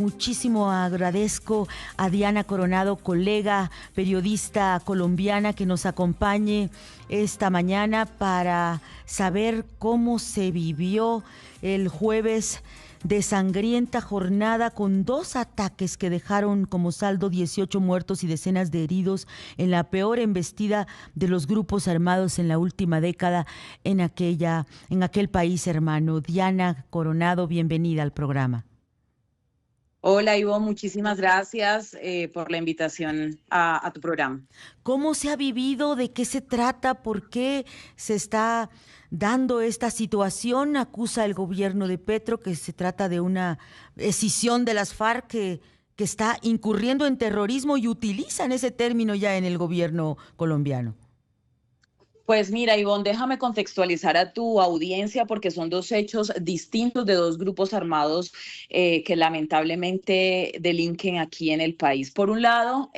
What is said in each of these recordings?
Muchísimo agradezco a Diana Coronado, colega periodista colombiana, que nos acompañe esta mañana para saber cómo se vivió el jueves de sangrienta jornada con dos ataques que dejaron como saldo 18 muertos y decenas de heridos en la peor embestida de los grupos armados en la última década en aquel país hermano. Diana Coronado, bienvenida al programa. Hola, Ivo, muchísimas gracias por la invitación a tu programa. ¿Cómo se ha vivido? ¿De qué se trata? ¿Por qué se está dando esta situación? Acusa el gobierno de Petro que se trata de una escisión de las FARC que está incurriendo en terrorismo y utilizan ese término ya en el gobierno colombiano. Pues mira, Ivonne, déjame contextualizar a tu audiencia porque son dos hechos distintos de dos grupos armados que lamentablemente delinquen aquí en el país. Por un lado,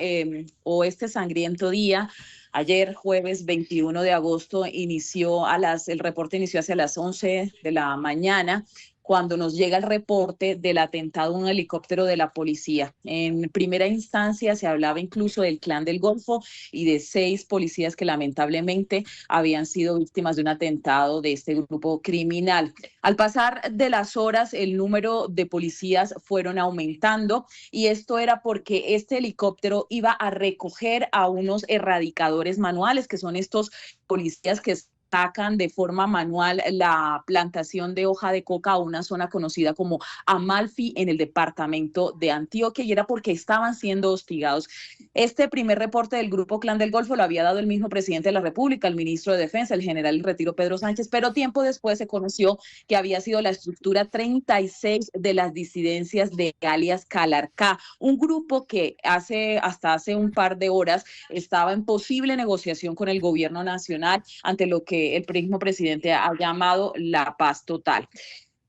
o este sangriento día, ayer jueves 21 de agosto, el reporte inició hacia las 11 de la mañana, cuando nos llega el reporte del atentado a un helicóptero de la policía. En primera instancia se hablaba incluso del Clan del Golfo y de 6 policías que lamentablemente habían sido víctimas de un atentado de este grupo criminal. Al pasar de las horas, el número de policías fueron aumentando y esto era porque este helicóptero iba a recoger a unos erradicadores manuales, que son estos policías que sacan de forma manual la plantación de hoja de coca a una zona conocida como Amalfi en el departamento de Antioquia, y era porque estaban siendo hostigados. Este primer reporte del Grupo Clan del Golfo lo había dado el mismo presidente de la República, el ministro de Defensa, el general en retiro Pedro Sánchez, pero tiempo después se conoció que había sido la estructura 36 de las disidencias de alias Calarcá, un grupo que hasta hace un par de horas estaba en posible negociación con el gobierno nacional ante lo que el mismo presidente ha llamado la paz total.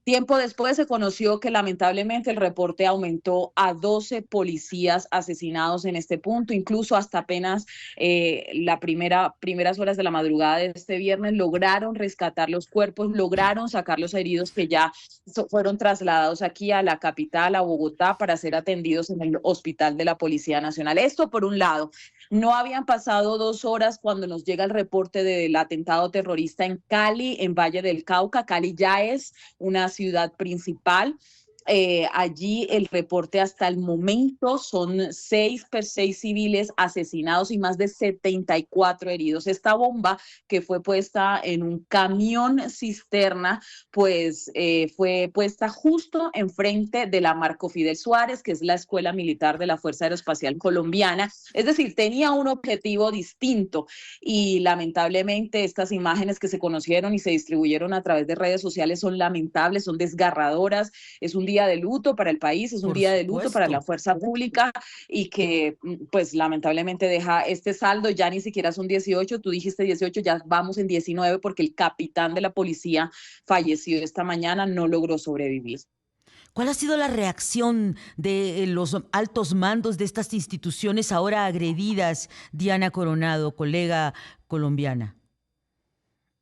Tiempo después se conoció que lamentablemente el reporte aumentó a 12 policías asesinados en este punto, incluso hasta apenas las primeras horas de la madrugada de este viernes lograron rescatar los cuerpos, lograron sacar los heridos que ya fueron trasladados aquí a la capital, a Bogotá, para ser atendidos en el hospital de la Policía Nacional. Esto por un lado. No habían pasado 2 horas cuando nos llega el reporte del atentado terrorista en Cali, en Valle del Cauca. Cali ya es una ciudad principal. Allí el reporte hasta el momento son 6 civiles asesinados y más de 74 heridos. Esta bomba, que fue puesta en un camión cisterna, pues fue puesta justo enfrente de la Marco Fidel Suárez, que es la escuela militar de la Fuerza Aeroespacial Colombiana. Es decir, tenía un objetivo distinto y lamentablemente estas imágenes que se conocieron y se distribuyeron a través de redes sociales son lamentables, son desgarradoras. Es un día de luto para el país, es un Por día de luto para la supuesto. fuerza pública y que pues lamentablemente deja este saldo. Ya ni siquiera son 18, tú dijiste 18, ya vamos en 19 porque el capitán de la policía fallecido esta mañana, no logró sobrevivir. ¿Cuál ha sido la reacción de los altos mandos de estas instituciones ahora agredidas, Diana Coronado, colega colombiana?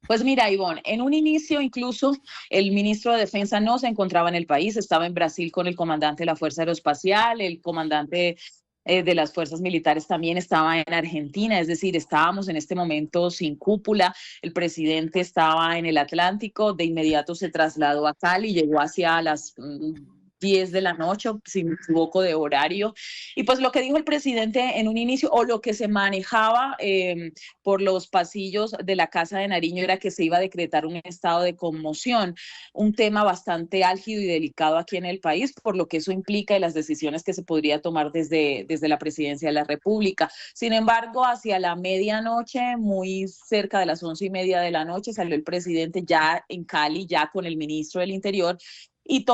Pues mira, Ivonne, en un inicio incluso el ministro de Defensa no se encontraba en el país, estaba en Brasil con el comandante de la Fuerza Aeroespacial, el comandante de las fuerzas militares también estaba en Argentina, es decir, estábamos en este momento sin cúpula, el presidente estaba en el Atlántico, de inmediato se trasladó a Cali, llegó hacia las 10 de la noche, si me equivoco de horario, y pues lo que dijo el presidente en un inicio, o lo que se manejaba por los pasillos de la Casa de Nariño, era que se iba a decretar un estado de conmoción, un tema bastante álgido y delicado aquí en el país, por lo que eso implica y las decisiones que se podría tomar desde la presidencia de la República. Sin embargo, hacia la medianoche, muy cerca de las 11:30 de la noche, salió el presidente ya en Cali, ya con el ministro del Interior, y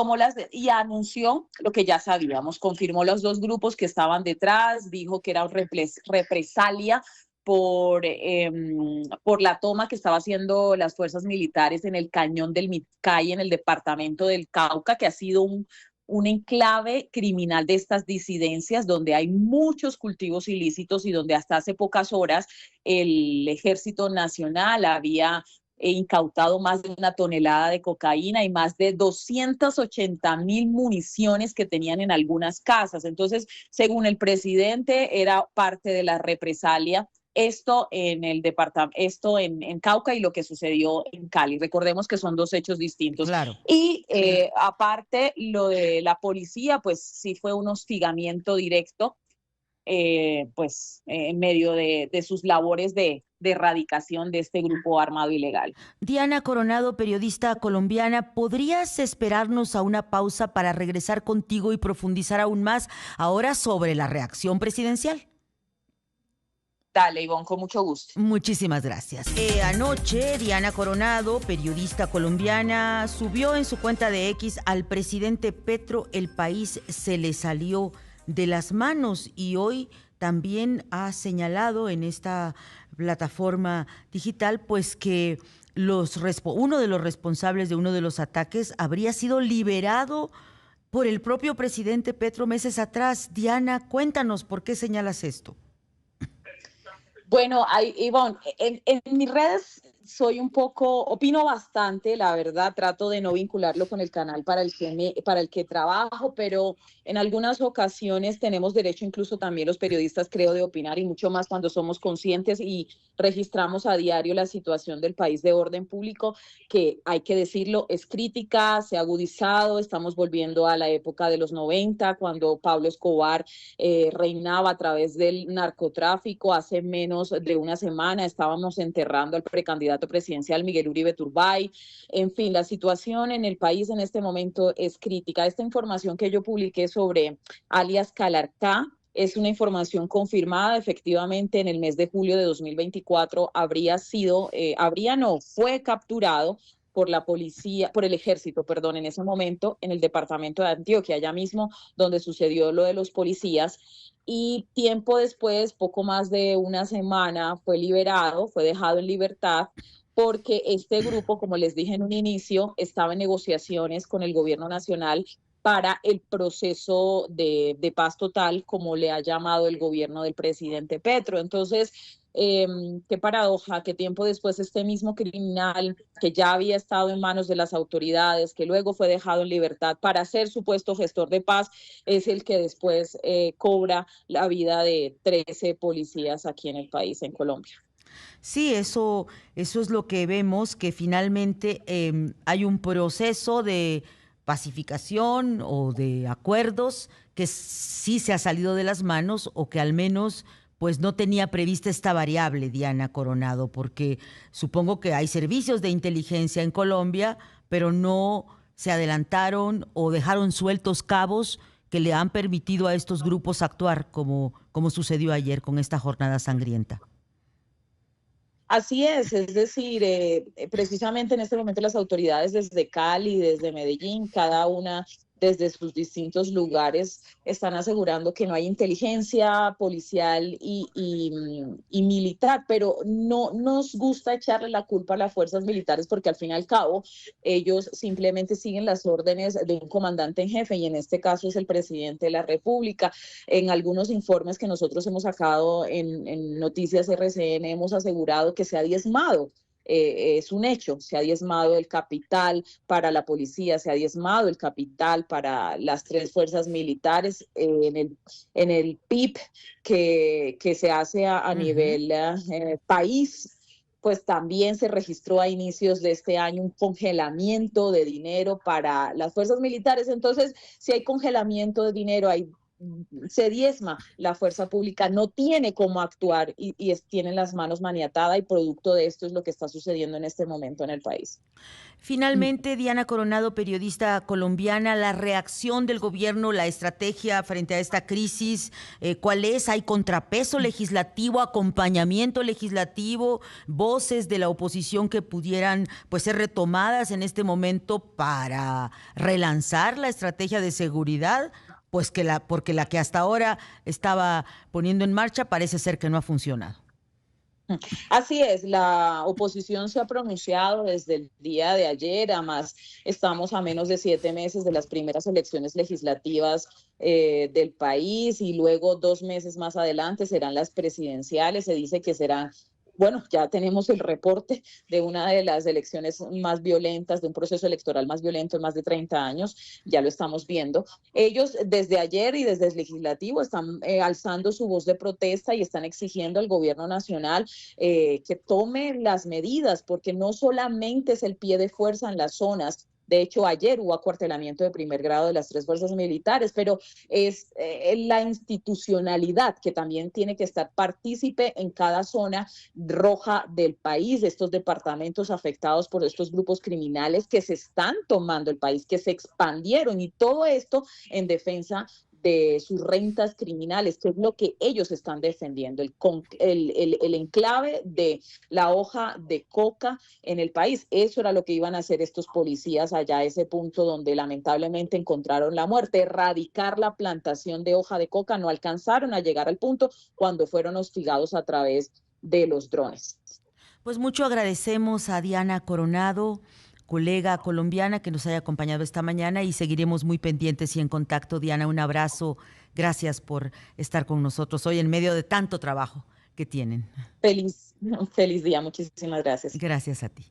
anunció lo que ya sabíamos, confirmó los 2 grupos que estaban detrás, dijo que era represalia por la toma que estaba haciendo las fuerzas militares en el cañón del Micay, en el departamento del Cauca, que ha sido un enclave criminal de estas disidencias, donde hay muchos cultivos ilícitos y donde hasta hace pocas horas el Ejército Nacional había incautado más de 1 tonelada de cocaína y más de 280.000 municiones que tenían en algunas casas. Entonces, según el presidente, era parte de la represalia esto en el departamento, esto en Cauca y lo que sucedió en Cali. Recordemos que son dos hechos distintos. Claro. Y aparte, lo de la policía, pues sí fue un hostigamiento directo, en medio de sus labores de erradicación de este grupo armado ilegal. Diana Coronado, periodista colombiana, ¿podrías esperarnos a una pausa para regresar contigo y profundizar aún más ahora sobre la reacción presidencial? Dale, Ivonne, con mucho gusto. Muchísimas gracias. Anoche, Diana Coronado, periodista colombiana, subió en su cuenta de X: al presidente Petro el país se le salió de las manos, y hoy también ha señalado en esta plataforma digital pues que uno de los responsables de uno de los ataques habría sido liberado por el propio presidente Petro meses atrás. Diana, cuéntanos por qué señalas esto. Bueno, Ivonne, en mis redes soy un poco, opino bastante, la verdad, trato de no vincularlo con el canal para el que trabajo, pero en algunas ocasiones tenemos derecho, incluso también los periodistas, creo, de opinar, y mucho más cuando somos conscientes y registramos a diario la situación del país de orden público, que hay que decirlo, es crítica, se ha agudizado, estamos volviendo a la época de los 90, cuando Pablo Escobar reinaba a través del narcotráfico. Hace menos de una semana estábamos enterrando al precandidato presidencial Miguel Uribe Turbay. En fin, la situación en el país en este momento es crítica. Esta información que yo publiqué sobre alias Calarcá es una información confirmada. Efectivamente, en el mes de julio de 2024 fue capturado por la policía, por el ejército, perdón, en ese momento, en el departamento de Antioquia, allá mismo donde sucedió lo de los policías. Y tiempo después, poco más de una semana, fue liberado, fue dejado en libertad, porque este grupo, como les dije en un inicio, estaba en negociaciones con el gobierno nacional para el proceso de paz total, como le ha llamado el gobierno del presidente Petro. Entonces, qué paradoja que tiempo después este mismo criminal, que ya había estado en manos de las autoridades, que luego fue dejado en libertad para ser supuesto gestor de paz, es el que después cobra la vida de 13 policías aquí en el país, en Colombia. Sí, eso es lo que vemos, que finalmente hay un proceso de pacificación o de acuerdos que sí se ha salido de las manos, o que al menos pues no tenía prevista esta variable, Diana Coronado, porque supongo que hay servicios de inteligencia en Colombia, pero no se adelantaron o dejaron sueltos cabos que le han permitido a estos grupos actuar como sucedió ayer con esta jornada sangrienta. Así es decir, precisamente en este momento las autoridades desde Cali, desde Medellín, cada una desde sus distintos lugares, están asegurando que no hay inteligencia policial y militar, pero no nos gusta echarle la culpa a las fuerzas militares, porque al fin y al cabo ellos simplemente siguen las órdenes de un comandante en jefe, y en este caso es el presidente de la República. En algunos informes que nosotros hemos sacado en Noticias RCN hemos asegurado que se ha diezmado. Es un hecho, se ha diezmado el capital para la policía, se ha diezmado el capital para las 3 fuerzas militares, en el PIB que se hace a nivel país. Pues también se registró a inicios de este año un congelamiento de dinero para las fuerzas militares. Entonces, si hay congelamiento de dinero, se diezma la fuerza pública, no tiene cómo actuar y tiene las manos maniatadas, y producto de esto es lo que está sucediendo en este momento en el país. Finalmente, Diana Coronado, periodista colombiana, la reacción del gobierno, la estrategia frente a esta crisis, ¿cuál es? ¿Hay contrapeso legislativo, acompañamiento legislativo, voces de la oposición que pudieran pues ser retomadas en este momento para relanzar la estrategia de seguridad? Pues porque la que hasta ahora estaba poniendo en marcha parece ser que no ha funcionado. Así es, la oposición se ha pronunciado desde el día de ayer. Además, estamos a menos de 7 meses de las primeras elecciones legislativas del país, y luego 2 meses más adelante serán las presidenciales. Se dice que serán bueno, ya tenemos el reporte de una de las elecciones más violentas, de un proceso electoral más violento en más de 30 años, ya lo estamos viendo. Ellos desde ayer y desde el legislativo están alzando su voz de protesta y están exigiendo al gobierno nacional que tome las medidas, porque no solamente es el pie de fuerza en las zonas. De hecho, ayer hubo acuartelamiento de primer grado de las 3 fuerzas militares, pero es la institucionalidad que también tiene que estar partícipe en cada zona roja del país, de estos departamentos afectados por estos grupos criminales que se están tomando el país, que se expandieron, y todo esto en defensa de sus rentas criminales, que es lo que ellos están defendiendo, el enclave de la hoja de coca en el país. Eso era lo que iban a hacer estos policías allá, ese punto donde lamentablemente encontraron la muerte, erradicar la plantación de hoja de coca. No alcanzaron a llegar al punto cuando fueron hostigados a través de los drones. Pues mucho agradecemos a Diana Coronado, colega colombiana, que nos haya acompañado esta mañana y seguiremos muy pendientes y en contacto. Diana, un abrazo. Gracias por estar con nosotros hoy en medio de tanto trabajo que tienen. Feliz, feliz día, muchísimas gracias. Gracias a ti.